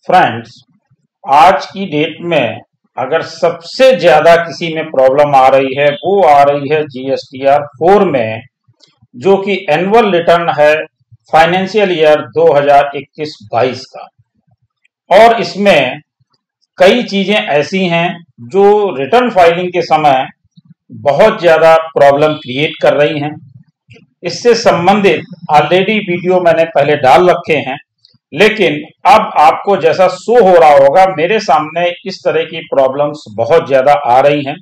Friends, आज की date में अगर सबसे ज्यादा किसी में प्रॉब्लम आ रही है वो आ रही है जीएसटीआर 4 में, जो कि एनुअल रिटर्न है फाइनेंशियल ईयर 2021-22 का। और इसमें कई चीजें ऐसी हैं जो रिटर्न फाइलिंग के समय बहुत ज्यादा प्रॉब्लम क्रिएट कर रही हैं। इससे संबंधित ऑलरेडी वीडियो मैंने पहले डाल रखे हैं, लेकिन अब आपको जैसा शो हो रहा होगा मेरे सामने इस तरह की प्रॉब्लम्स बहुत ज्यादा आ रही हैं।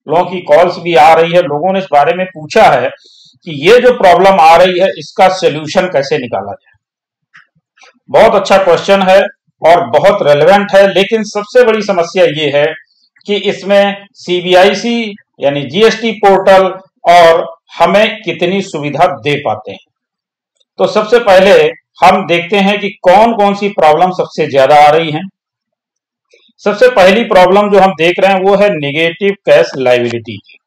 लोगों की कॉल्स भी आ रही है, लोगों ने इस बारे में पूछा है कि ये जो प्रॉब्लम आ रही है इसका सोल्यूशन कैसे निकाला जाए। बहुत अच्छा क्वेश्चन है और बहुत रेलेवेंट है, लेकिन सबसे बड़ी समस्या ये है कि इसमें सीबीआईसी यानी जीएसटी पोर्टल और हमें कितनी सुविधा दे पाते हैं। तो सबसे पहले हम देखते हैं कि कौन कौन सी प्रॉब्लम सबसे ज्यादा आ रही हैं। सबसे पहली प्रॉब्लम जो हम देख रहे हैं वो है निगेटिव कैश लायबिलिटी की।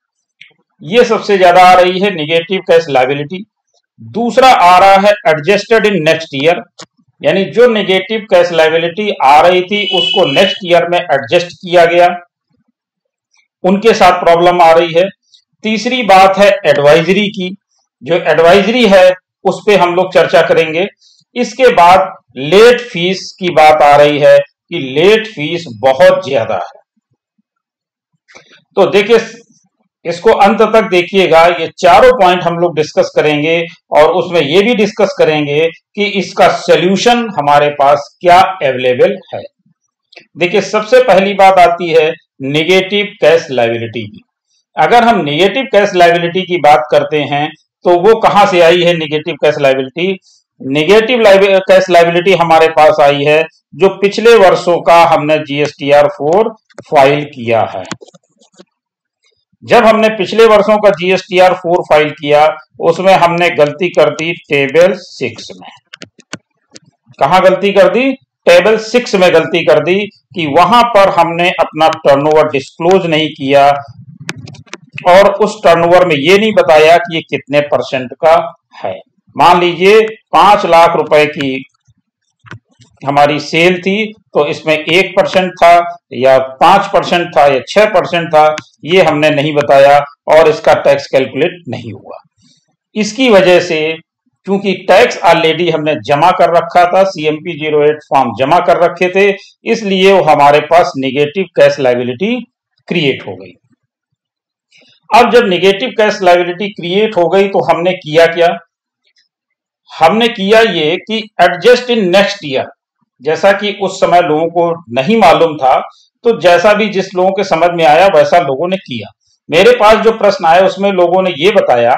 ये सबसे ज्यादा आ रही है निगेटिव कैश लायबिलिटी। दूसरा आ रहा है एडजस्टेड इन नेक्स्ट ईयर, यानी जो निगेटिव कैश लायबिलिटी आ रही थी उसको नेक्स्ट ईयर में एडजस्ट किया गया, उनके साथ प्रॉब्लम आ रही है। तीसरी बात है एडवाइजरी की। जो एडवाइजरी है उस पे हम लोग चर्चा करेंगे। इसके बाद लेट फीस की बात आ रही है कि लेट फीस बहुत ज्यादा है। तो देखिए, इसको अंत तक देखिएगा, ये चारों पॉइंट हम लोग डिस्कस करेंगे और उसमें ये भी डिस्कस करेंगे कि इसका सॉल्यूशन हमारे पास क्या अवेलेबल है। देखिए, सबसे पहली बात आती है निगेटिव कैश लायबिलिटी की। अगर हम निगेटिव कैश लायबिलिटी की बात करते हैं तो वो कहां से आई है negative cash liability? Negative cash liability हमारे पास आई है जो पिछले वर्षों का हमने जीएसटीआर 4 फाइल किया है। जब हमने पिछले वर्षों का जीएसटीआर 4 फाइल किया उसमें हमने गलती कर दी टेबल 6 में। कहां गलती कर दी? टेबल 6 में गलती कर दी कि वहां पर हमने अपना टर्नओवर डिस्क्लोज नहीं किया और उस टर्नओवर में ये नहीं बताया कि ये कितने परसेंट का है। मान लीजिए 5 लाख रुपए की हमारी सेल थी तो इसमें 1% था या 5% था या 6% था, ये हमने नहीं बताया और इसका टैक्स कैलकुलेट नहीं हुआ। इसकी वजह से क्योंकि टैक्स ऑलरेडी हमने जमा कर रखा था, CMP 08 फॉर्म जमा कर रखे थे, इसलिए वो हमारे पास निगेटिव कैश लायबिलिटी क्रिएट हो गई। अब जब निगेटिव कैश लायबिलिटी क्रिएट हो गई तो हमने किया क्या? हमने किया ये कि एडजस्ट इन नेक्स्ट ईयर। जैसा कि उस समय लोगों को नहीं मालूम था, तो जैसा भी जिस लोगों के समझ में आया वैसा लोगों ने किया। मेरे पास जो प्रश्न आया उसमें लोगों ने ये बताया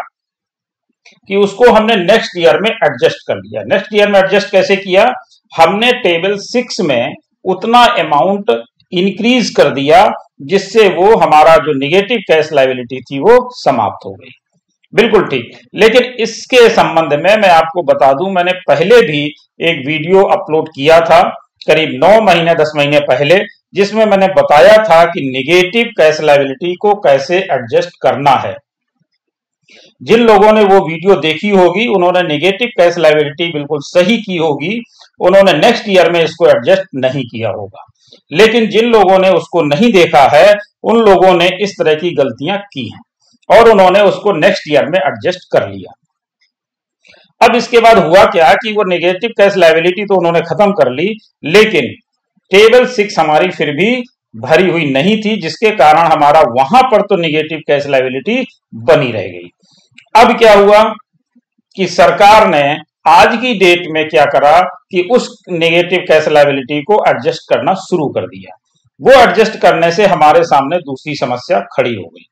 कि उसको हमने नेक्स्ट ईयर में एडजस्ट कर लिया। नेक्स्ट ईयर में एडजस्ट कैसे किया? हमने टेबल 6 में उतना अमाउंट इंक्रीज कर दिया जिससे वो हमारा जो निगेटिव कैश लायबिलिटी थी वो समाप्त हो गई। बिल्कुल ठीक। लेकिन इसके संबंध में मैं आपको बता दूं, मैंने पहले भी एक वीडियो अपलोड किया था करीब 9 महीने 10 महीने पहले, जिसमें मैंने बताया था कि निगेटिव कैश लायबिलिटी को कैसे एडजस्ट करना है। जिन लोगों ने वो वीडियो देखी होगी उन्होंने निगेटिव कैश लायबिलिटी बिल्कुल सही की होगी, उन्होंने नेक्स्ट ईयर में इसको एडजस्ट नहीं किया होगा। लेकिन जिन लोगों ने उसको नहीं देखा है उन लोगों ने इस तरह की गलतियां की हैं और उन्होंने उसको नेक्स्ट ईयर में एडजस्ट कर लिया। अब इसके बाद हुआ क्या कि वो नेगेटिव कैश लायबिलिटी तो उन्होंने खत्म कर ली, लेकिन टेबल 6 हमारी फिर भी भरी हुई नहीं थी, जिसके कारण हमारा वहां पर तो निगेटिव कैश लायबिलिटी बनी रह गई। अब क्या हुआ कि सरकार ने आज की डेट में क्या करा कि उस नेगेटिव कैश लायबिलिटी को एडजस्ट करना शुरू कर दिया। वो एडजस्ट करने से हमारे सामने दूसरी समस्या खड़ी हो गई।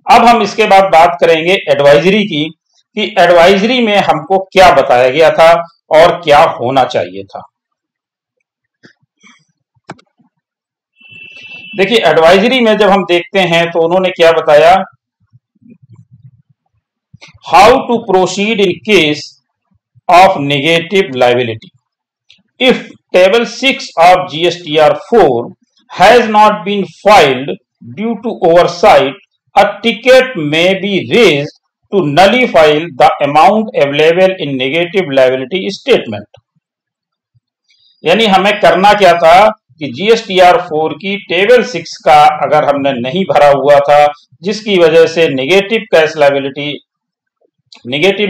अब हम इसके बाद बात करेंगे एडवाइजरी की, कि एडवाइजरी में हमको क्या बताया गया था और क्या होना चाहिए था। देखिए, एडवाइजरी में जब हम देखते हैं तो उन्होंने क्या बताया, how to proceed in case of negative liability if table 6 of GSTR 4 has not been filed due to oversight, a ticket may be raised to nullify the amount available in negative liability statement. यानी हमें करना क्या था कि GSTR4 की table 6 का अगर हमने नहीं भरा हुआ था, जिसकी वजह से नेगेटिव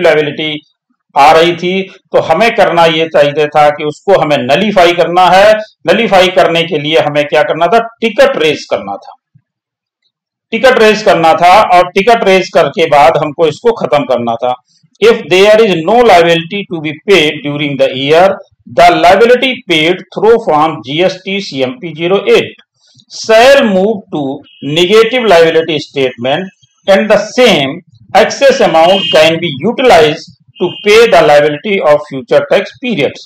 लायबिलिटी आ रही थी, तो हमें करना ये चाहिए था कि उसको हमें नलीफाई करना है। नलीफाई करने के लिए हमें क्या करना था, टिकट रेज करना था। और टिकट रेज करके बाद हमको इसको खत्म करना था। If there is no liability to be paid during the year, the liability paid through form GST CMP 08 shall move to negative liability statement, and the same excess amount can be utilized to pay the liability of future tax periods.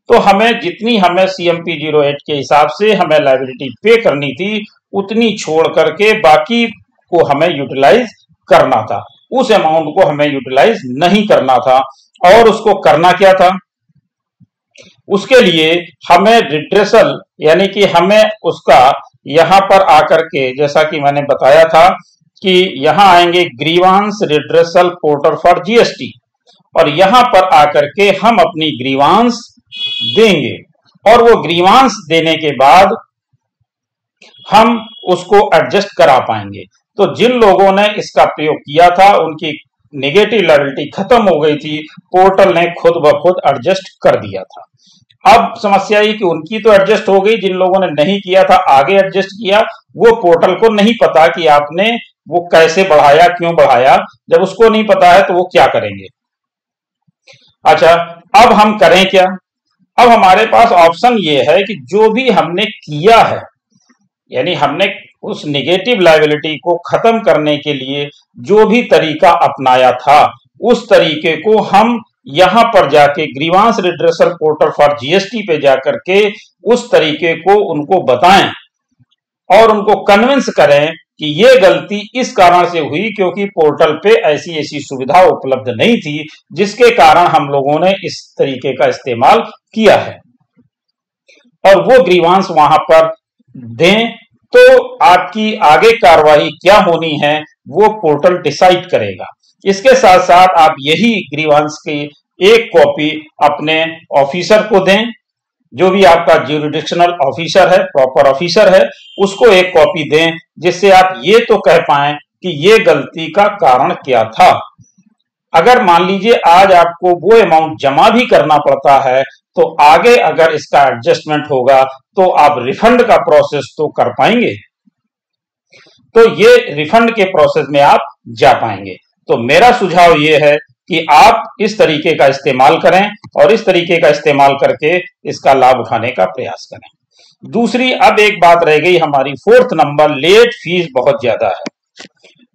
तो हमें जितनी हमें CMP 08 के हिसाब से हमें liability पे करनी थी, उतनी छोड़ करके बाकी को हमें यूटिलाइज करना था। उस अमाउंट को हमें यूटिलाइज नहीं करना था। और उसको करना क्या था, उसके लिए हमें रिड्रेसल, यानी कि हमें उसका यहां पर आकर के, जैसा कि मैंने बताया था कि यहां आएंगे grievance redressal portal for GST, और यहां पर आकर के हम अपनी ग्रीवांस देंगे। और वो ग्रीवांस देने के बाद हम उसको एडजस्ट करा पाएंगे। तो जिन लोगों ने इसका प्रयोग किया था उनकी नेगेटिव लायबिलिटी खत्म हो गई थी, पोर्टल ने खुद ब खुद एडजस्ट कर दिया था। अब समस्या ये कि उनकी तो एडजस्ट हो गई, जिन लोगों ने नहीं किया था आगे एडजस्ट किया, वो पोर्टल को नहीं पता कि आपने वो कैसे बढ़ाया, क्यों बढ़ाया। जब उसको नहीं पता है तो वो क्या करेंगे। अच्छा, अब हम करें क्या। अब हमारे पास ऑप्शन ये है कि जो भी हमने किया है, यानी हमने उस नेगेटिव लायबिलिटी को खत्म करने के लिए जो भी तरीका अपनाया था, उस तरीके को हम यहां पर जाके grievance redressal portal for GST पे जाकर के उस तरीके को उनको बताएं और उनको कन्विंस करें कि ये गलती इस कारण से हुई क्योंकि पोर्टल पे ऐसी ऐसी सुविधा उपलब्ध नहीं थी, जिसके कारण हम लोगों ने इस तरीके का इस्तेमाल किया है। और वो ग्रीवांस वहां पर दें, तो आपकी आगे कार्रवाई क्या होनी है वो पोर्टल डिसाइड करेगा। इसके साथ साथ आप यही ग्रीवांस की एक कॉपी अपने ऑफिसर को दें, जो भी आपका ज्यूरिडिक्शनल ऑफिसर है, प्रॉपर ऑफिसर है, उसको एक कॉपी दें, जिससे आप ये तो कह पाएं कि ये गलती का कारण क्या था। अगर मान लीजिए आज आपको वो अमाउंट जमा भी करना पड़ता है, तो आगे अगर इसका एडजस्टमेंट होगा तो आप रिफंड का प्रोसेस तो कर पाएंगे, तो ये रिफंड के प्रोसेस में आप जा पाएंगे। तो मेरा सुझाव ये है कि आप इस तरीके का इस्तेमाल करें और इस तरीके का इस्तेमाल करके इसका लाभ उठाने का प्रयास करें। दूसरी अब एक बात रह गई हमारी, 4th नंबर, लेट फीस बहुत ज्यादा है।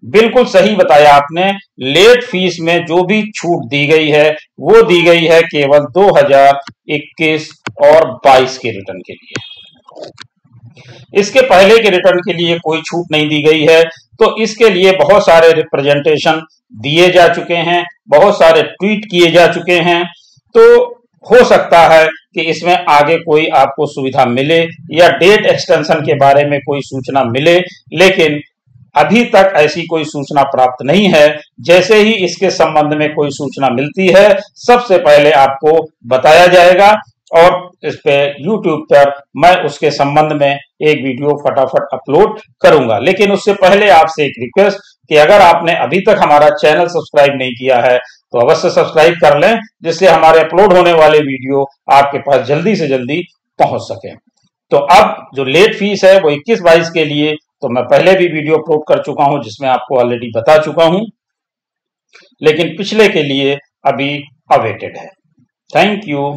बिल्कुल सही बताया आपने, लेट फीस में जो भी छूट दी गई है वो दी गई है केवल 2021 और 22 के रिटर्न के लिए। इसके पहले के रिटर्न के लिए कोई छूट नहीं दी गई है। तो इसके लिए बहुत सारे रिप्रेजेंटेशन दिए जा चुके हैं, बहुत सारे ट्वीट किए जा चुके हैं। तो हो सकता है कि इसमें आगे कोई आपको सुविधा मिले या डेट एक्सटेंशन के बारे में कोई सूचना मिले, लेकिन अभी तक ऐसी कोई सूचना प्राप्त नहीं है। जैसे ही इसके संबंध में कोई सूचना मिलती है, सबसे पहले आपको बताया जाएगा और इस पे YouTube पर मैं उसके संबंध में एक वीडियो फटाफट अपलोड करूंगा। लेकिन उससे पहले आपसे एक रिक्वेस्ट कि अगर आपने अभी तक हमारा चैनल सब्सक्राइब नहीं किया है तो अवश्य सब्सक्राइब कर लें, जिससे हमारे अपलोड होने वाले वीडियो आपके पास जल्दी से जल्दी पहुंच सके। तो अब जो लेट फीस है वो 21-22 के लिए तो मैं पहले भी वीडियो अपलोड कर चुका हूं, जिसमें आपको ऑलरेडी बता चुका हूं, लेकिन पिछले के लिए अभी अवेटेड है। Thank you.